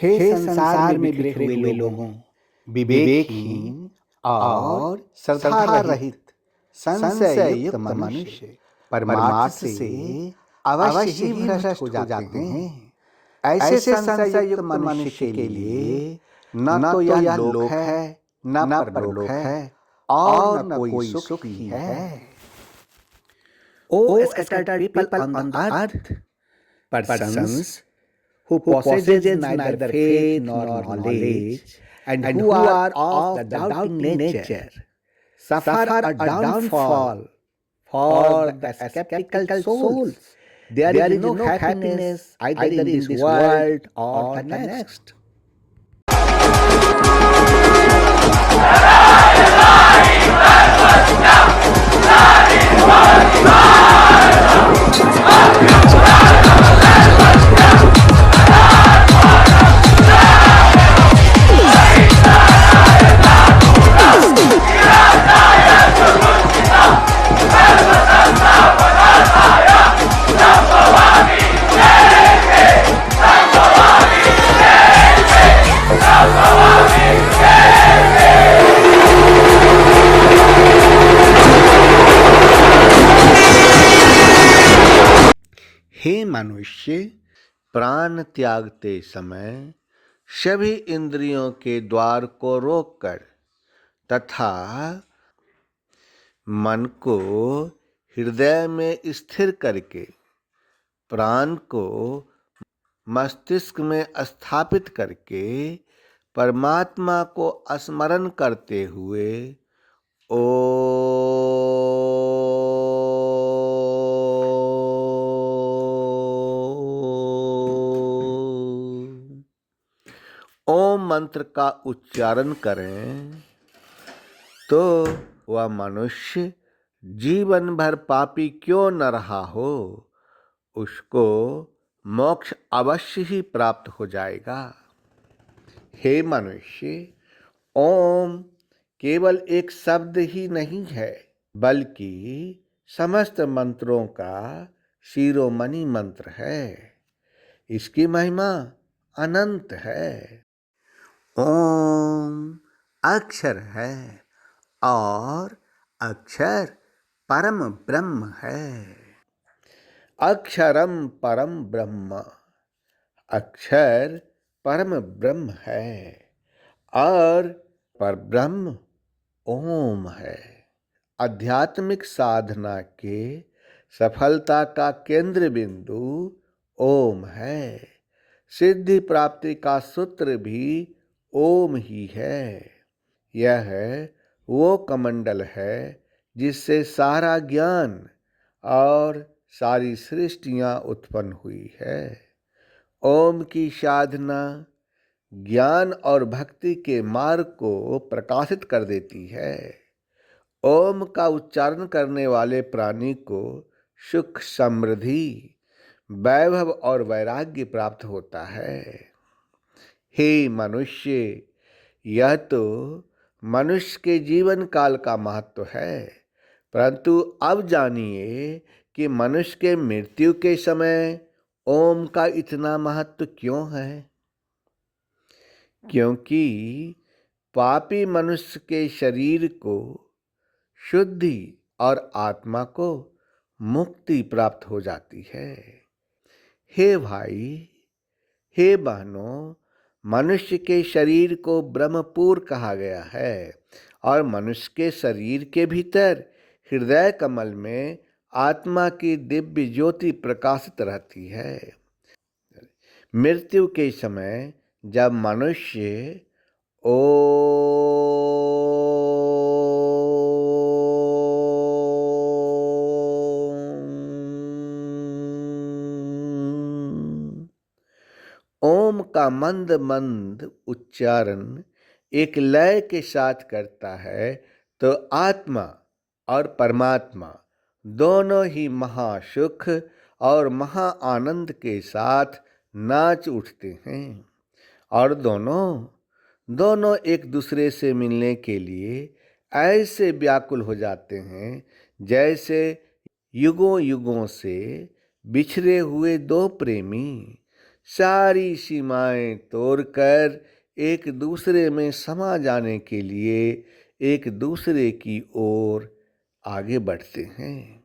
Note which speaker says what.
Speaker 1: हे संसार में बिखरे हुए लोगों, विवेकहीन और श्रद्धा रहित संशय युक्त मनुष्य परमार्थ से अवश्य ही भ्रष्ट हो जाते हैं। ऐसे संशय युक्त मनुष्य के लिए न तो यह लोक है, न परलोक है और न कोई सुख ही है।
Speaker 2: O scattered people on the earth, persons who possess neither faith nor knowledge, and who are of the doubting nature, suffer a downfall for the skeptical souls. There is no happiness either in this world or the next.
Speaker 1: हे मनुष्य, प्राण त्यागते समय सभी इंद्रियों के द्वार को रोककर तथा मन को हृदय में स्थिर करके प्राण को मस्तिष्क में स्थापित करके परमात्मा को स्मरण करते हुए ओम मंत्र का उच्चारण करें तो वह मनुष्य जीवन भर पापी क्यों न रहा हो, उसको मोक्ष अवश्य ही प्राप्त हो जाएगा। हे मनुष्य, ओम केवल एक शब्द ही नहीं है, बल्कि समस्त मंत्रों का शिरोमणि मंत्र है। इसकी महिमा अनंत है। ओम अक्षर है और अक्षर परम ब्रह्म है। अक्षरम परम ब्रह्म, अक्षर परम ब्रह्म है और परब्रह्म ओम है। आध्यात्मिक साधना के सफलता का केंद्र बिंदु ओम है। सिद्धि प्राप्ति का सूत्र भी ओम ही है। यह वो कमंडल है जिससे सारा ज्ञान और सारी सृष्टियां उत्पन्न हुई है। ओम की साधना ज्ञान और भक्ति के मार्ग को प्रकाशित कर देती है। ओम का उच्चारण करने वाले प्राणी को सुख, समृद्धि, वैभव और वैराग्य प्राप्त होता है। हे मनुष्य, यह तो मनुष्य के जीवन काल का महत्व है, परंतु अब जानिए कि मनुष्य के मृत्यु के समय ओम का इतना महत्व क्यों है। क्योंकि पापी मनुष्य के शरीर को शुद्धि और आत्मा को मुक्ति प्राप्त हो जाती है। हे भाई, हे बहनों, मनुष्य के शरीर को ब्रह्मपुर कहा गया है और मनुष्य के शरीर के भीतर हृदय कमल में आत्मा की दिव्य ज्योति प्रकाशित रहती है। मृत्यु के समय जब मनुष्य ओम का मंद मंद उच्चारण एक लय के साथ करता है तो आत्मा और परमात्मा दोनों ही महासुख और महा आनंद के साथ नाच उठते हैं और दोनों एक दूसरे से मिलने के लिए ऐसे व्याकुल हो जाते हैं जैसे युगों युगों से बिछड़े हुए दो प्रेमी सारी सीमाएं तोड़कर एक दूसरे में समा जाने के लिए एक दूसरे की ओर आगे बढ़ते हैं।